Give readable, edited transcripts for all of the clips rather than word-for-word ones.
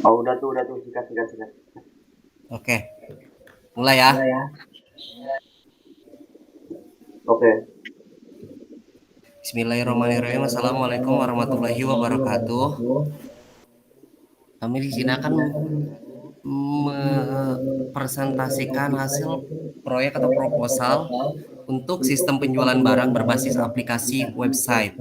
Oh, udah tuh, sikat, sikat, sikat. Oke, mulai ya. Oke. Bismillahirrahmanirrahim. Assalamualaikum warahmatullahi wabarakatuh. Kami di sini akan mempresentasikan hasil proyek atau proposal untuk sistem penjualan barang berbasis aplikasi website.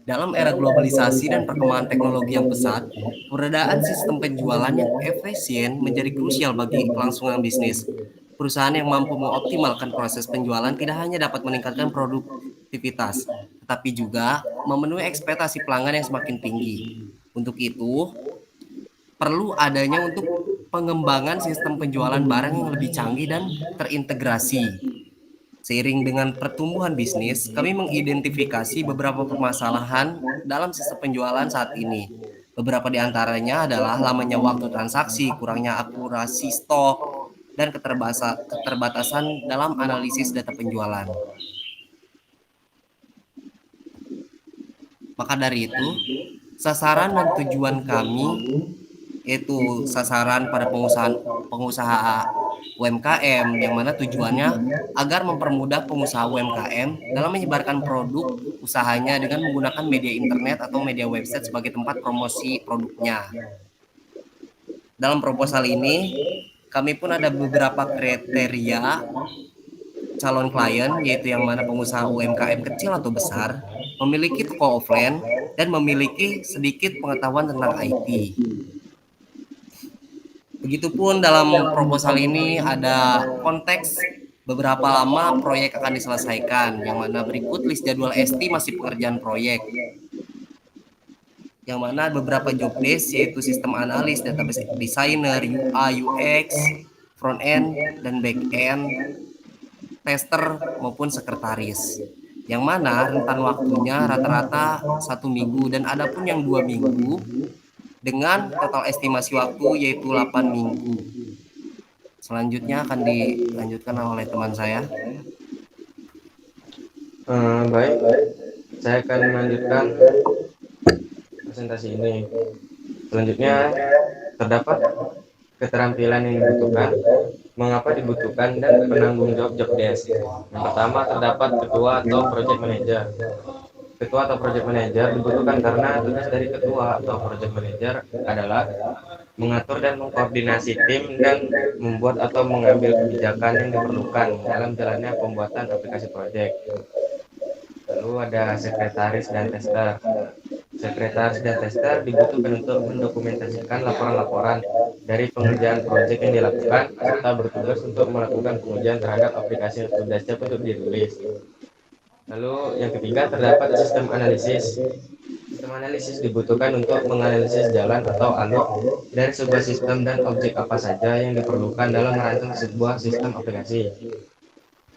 Dalam era globalisasi dan perkembangan teknologi yang pesat, keberadaan sistem penjualan yang efisien menjadi krusial bagi kelangsungan bisnis. Perusahaan yang mampu mengoptimalkan proses penjualan tidak hanya dapat meningkatkan produktivitas, tetapi juga memenuhi ekspektasi pelanggan yang semakin tinggi. Untuk itu, perlu adanya untuk pengembangan sistem penjualan barang yang lebih canggih dan terintegrasi. Seiring dengan pertumbuhan bisnis, kami mengidentifikasi beberapa permasalahan dalam sistem penjualan saat ini. Beberapa di antaranya adalah lamanya waktu transaksi, kurangnya akurasi stok, dan keterbatasan dalam analisis data penjualan. Maka dari itu, sasaran dan tujuan kami yaitu sasaran pada pengusaha UMKM yang mana tujuannya agar mempermudah pengusaha UMKM dalam menyebarkan produk usahanya dengan menggunakan media internet atau media website sebagai tempat promosi produknya. Dalam proposal ini, kami pun ada beberapa kriteria calon klien, yaitu yang mana pengusaha UMKM kecil atau besar, memiliki toko offline, dan memiliki sedikit pengetahuan tentang IT. Begitupun dalam proposal ini ada konteks beberapa lama proyek akan diselesaikan, yang mana berikut list jadwal estimasi pengerjaan proyek, yang mana beberapa job desk yaitu sistem analis, database designer, UI, UX, front end, dan back end, tester maupun sekretaris. Yang mana rentan waktunya rata-rata 1 minggu dan ada pun yang 2 minggu dengan total estimasi waktu yaitu 8 minggu. Selanjutnya akan dilanjutkan oleh teman saya. Baik, saya akan melanjutkan presentasi ini. Selanjutnya, terdapat keterampilan yang dibutuhkan, mengapa dibutuhkan, dan penanggung jawab job desk. Yang pertama, terdapat ketua atau project manager. Ketua atau project manager dibutuhkan karena tugas dari ketua atau project manager adalah mengatur dan mengkoordinasi tim dan membuat atau mengambil kebijakan yang diperlukan dalam jalannya pembuatan aplikasi proyek. Lalu ada sekretaris dan tester. Sekretaris dan tester dibutuhkan untuk mendokumentasikan laporan-laporan dari pengerjaan proyek yang dilakukan serta bertugas untuk melakukan pengujian terhadap aplikasi yang sudah siap untuk dirilis. Lalu yang ketiga, terdapat sistem analisis. Sistem analisis dibutuhkan untuk menganalisis jalan atau alur dari sebuah sistem dan objek apa saja yang diperlukan dalam merancang sebuah sistem aplikasi.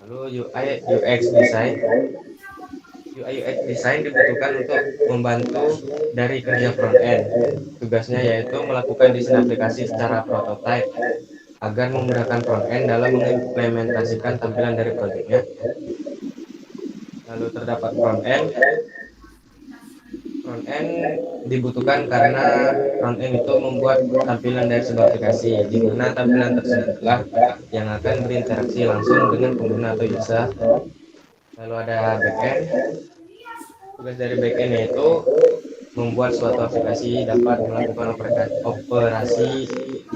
Lalu UI UX design. UI UX design dibutuhkan untuk membantu dari kerja front end. Tugasnya yaitu melakukan desain aplikasi secara prototype agar memudahkan front end dalam mengimplementasikan tampilan dari proyeknya. Lalu terdapat front end. Front end dibutuhkan karena front end itu membuat tampilan dari sebuah aplikasi, di mana tampilan tersebutlah yang akan berinteraksi langsung dengan pengguna atau user. Lalu ada back end. Tugas dari back end yaitu membuat suatu aplikasi dapat melakukan operasi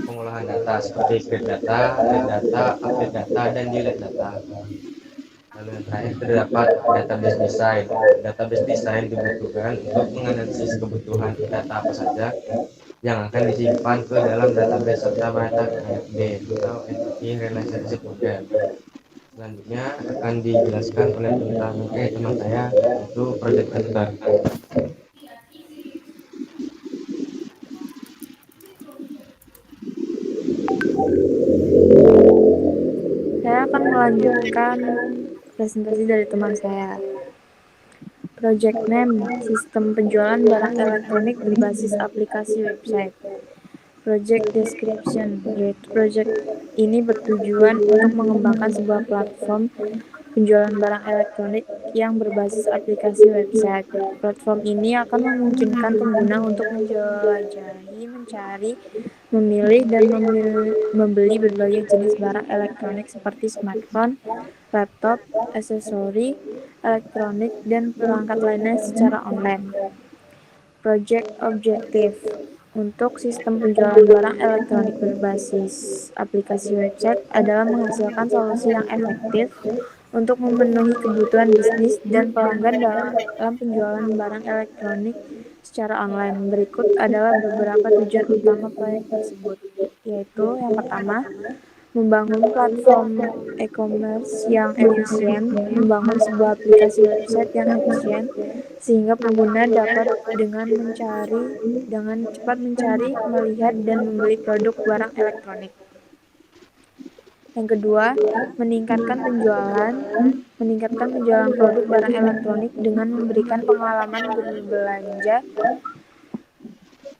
pengolahan data seperti create data, read data, update data, dan delete data. Lalu yang terakhir terdapat database design. Database design dibutuhkan untuk menganalisis kebutuhan data apa saja yang akan disimpan ke dalam database serta merancang ERD atau Entity Relationship Model. Selanjutnya akan dijelaskan oleh teman saya, yaitu Project Manager. Saya akan melanjutkan presentasi dari teman saya. Project name, sistem penjualan barang elektronik berbasis aplikasi website. Project description, yaitu project ini bertujuan untuk mengembangkan sebuah platform penjualan barang elektronik yang berbasis aplikasi website. Platform ini akan memungkinkan pengguna untuk menjelajahi, mencari, memilih, dan membeli berbagai jenis barang elektronik seperti smartphone, laptop, aksesori elektronik, dan perangkat lainnya secara online. Project Objective untuk sistem penjualan barang elektronik berbasis aplikasi website adalah menghasilkan solusi yang efektif untuk memenuhi kebutuhan bisnis dan pelanggan dalam penjualan barang elektronik secara online. Berikut adalah beberapa tujuan utama proyek tersebut, yaitu yang pertama, membangun platform e-commerce yang efisien, membangun sebuah aplikasi website yang efisien, sehingga pengguna dapat dengan cepat mencari, melihat, dan membeli produk barang elektronik. Yang kedua, meningkatkan penjualan produk barang elektronik dengan memberikan pengalaman berbelanja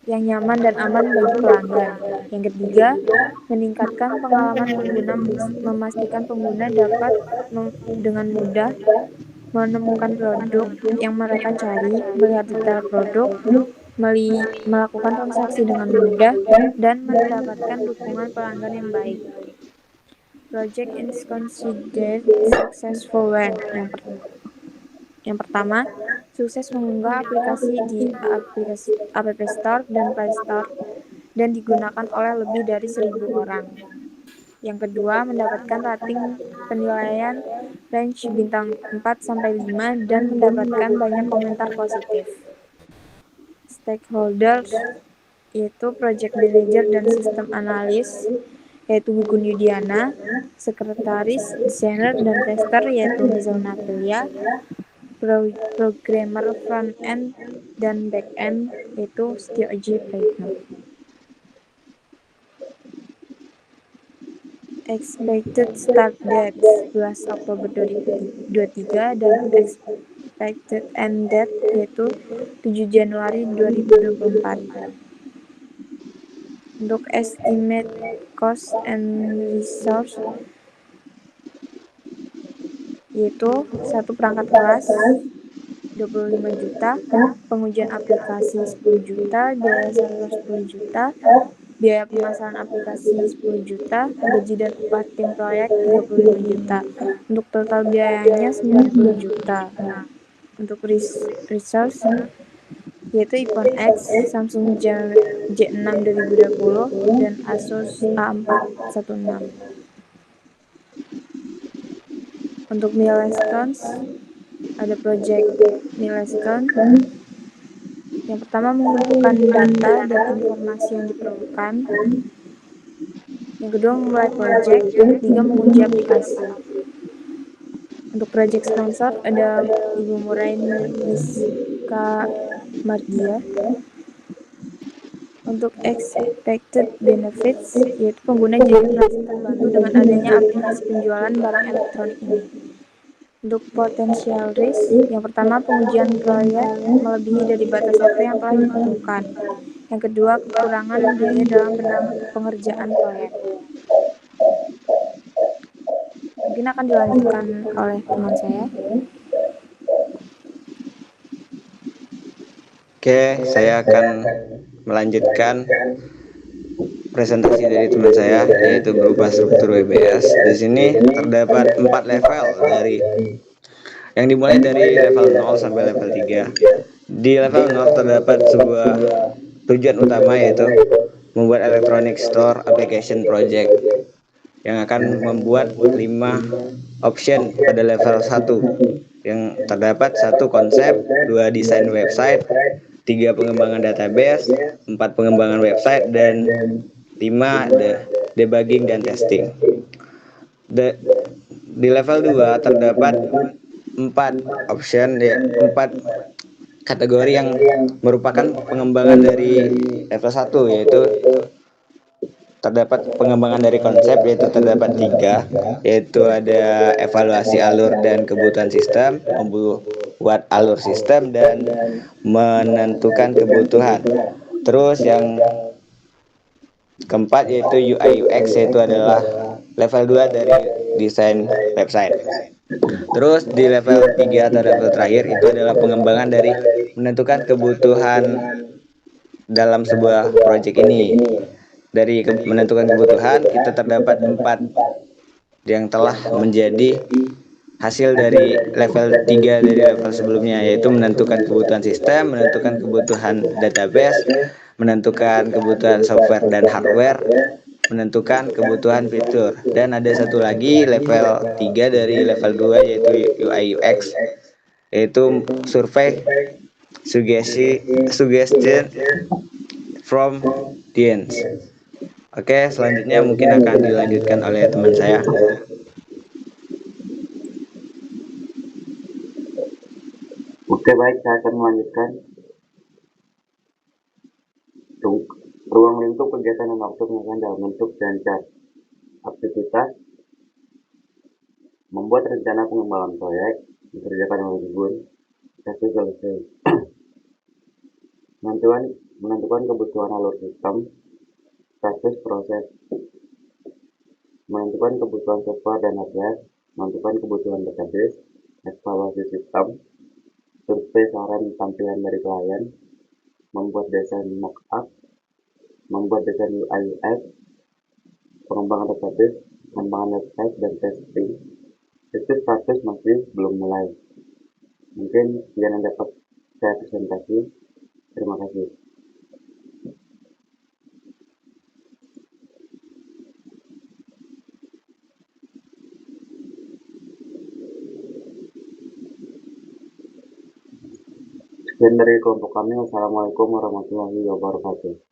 yang nyaman dan aman bagi pelanggan. Yang ketiga, meningkatkan pengalaman pengguna, memastikan pengguna dapat dengan mudah menemukan produk yang mereka cari, melihat detail produk, melakukan transaksi dengan mudah, dan mendapatkan dukungan pelanggan yang baik. Project is considered successful when yang pertama, sukses mengunggah aplikasi di App Store dan Play Store dan digunakan oleh lebih dari 1.000 orang. Yang kedua, mendapatkan rating penilaian range bintang 4-5 dan mendapatkan banyak komentar positif. Stakeholders yaitu project manager dan sistem analis yaitu Gugun Yudiana, sekretaris, desainer, dan tester yaitu Hazel Natalia, programmer front end dan back end yaitu Setio Aji Praitno. Expected start date 11 Oktober 2023 dan expected end date yaitu 7 Januari 2024. Untuk estimate cost and resource yaitu satu perangkat kelas 25 juta, pengujian aplikasi 10 juta, biaya server 10 juta, biaya pemasaran aplikasi 10 juta, gaji dan upah tim proyek 35 juta. Untuk total biayanya 90 juta. Untuk resource yaitu iPhone X, Samsung J6 2020, dan Asus A416. Untuk milestones, ada project milestone. Yang pertama, mengumpulkan data dan informasi yang diperlukan. Yang kedua, memulai project. Yang ketiga, menguji aplikasi. Untuk project sponsor, ada Ibu Murain Miska Mardia. Untuk expected benefits, yaitu pengguna jadi merasa terbantu dengan adanya aplikasi penjualan barang elektronik ini. Untuk potential risk, yang pertama, pengujian proyek melebihi dari batas waktu yang telah ditentukan. Yang kedua, kekurangan biaya dalam pengerjaan proyek. Mungkin akan dilanjutkan oleh teman saya. Oke, saya akan melanjutkan presentasi dari teman saya, yaitu berupa struktur WBS. Di sini terdapat 4 level yang dimulai dari level 0 sampai level 3. Di level 0 terdapat sebuah tujuan utama, yaitu membuat electronic store application project yang akan membuat 5 option pada level 1 yang terdapat 1 konsep, 2 desain website, 3 pengembangan database, 4 pengembangan website, dan 5 debugging dan testing. Di level 2 terdapat 4 option, 4 kategori yang merupakan pengembangan dari level 1, yaitu terdapat pengembangan dari konsep, yaitu terdapat 3, yaitu ada evaluasi alur dan kebutuhan sistem, membuat alur sistem, dan menentukan kebutuhan. Terus yang keempat yaitu UI UX, yaitu adalah level 2 dari desain website. Terus di level 3 atau level terakhir itu adalah pengembangan dari menentukan kebutuhan dalam sebuah proyek ini. Dari menentukan kebutuhan, kita terdapat 4 yang telah menjadi hasil dari level 3 dari level sebelumnya, yaitu menentukan kebutuhan sistem, menentukan kebutuhan database, menentukan kebutuhan software dan hardware, menentukan kebutuhan fitur. Dan ada satu lagi level 3 dari level 2 yaitu UI UX, yaitu survei suggestion from audience. Oke, selanjutnya mungkin akan dilanjutkan oleh teman saya. Oke, baik, saya akan melanjutkan. Ruang lingkup kegiatan dan waktu pengerjaan dalam bentuk dan cat. Aktivitas membuat rencana pengembangan proyek dikerjakan oleh Gun. Sesi selesai. menentukan kebutuhan alur sistem, status proses, menentukan kebutuhan software dan hardware, menentukan kebutuhan database, evaluasi sistem, survei saran tampilan dari klien, membuat desain mockup, membuat desain UI UX, pengembangan database, pengembangan website, dan testing. Itu status masih belum mulai. Mungkin sekian yang dapat saya presentasi. Terima kasih. Sekian dari kelompok kami. Wassalamualaikum warahmatullahi wabarakatuh.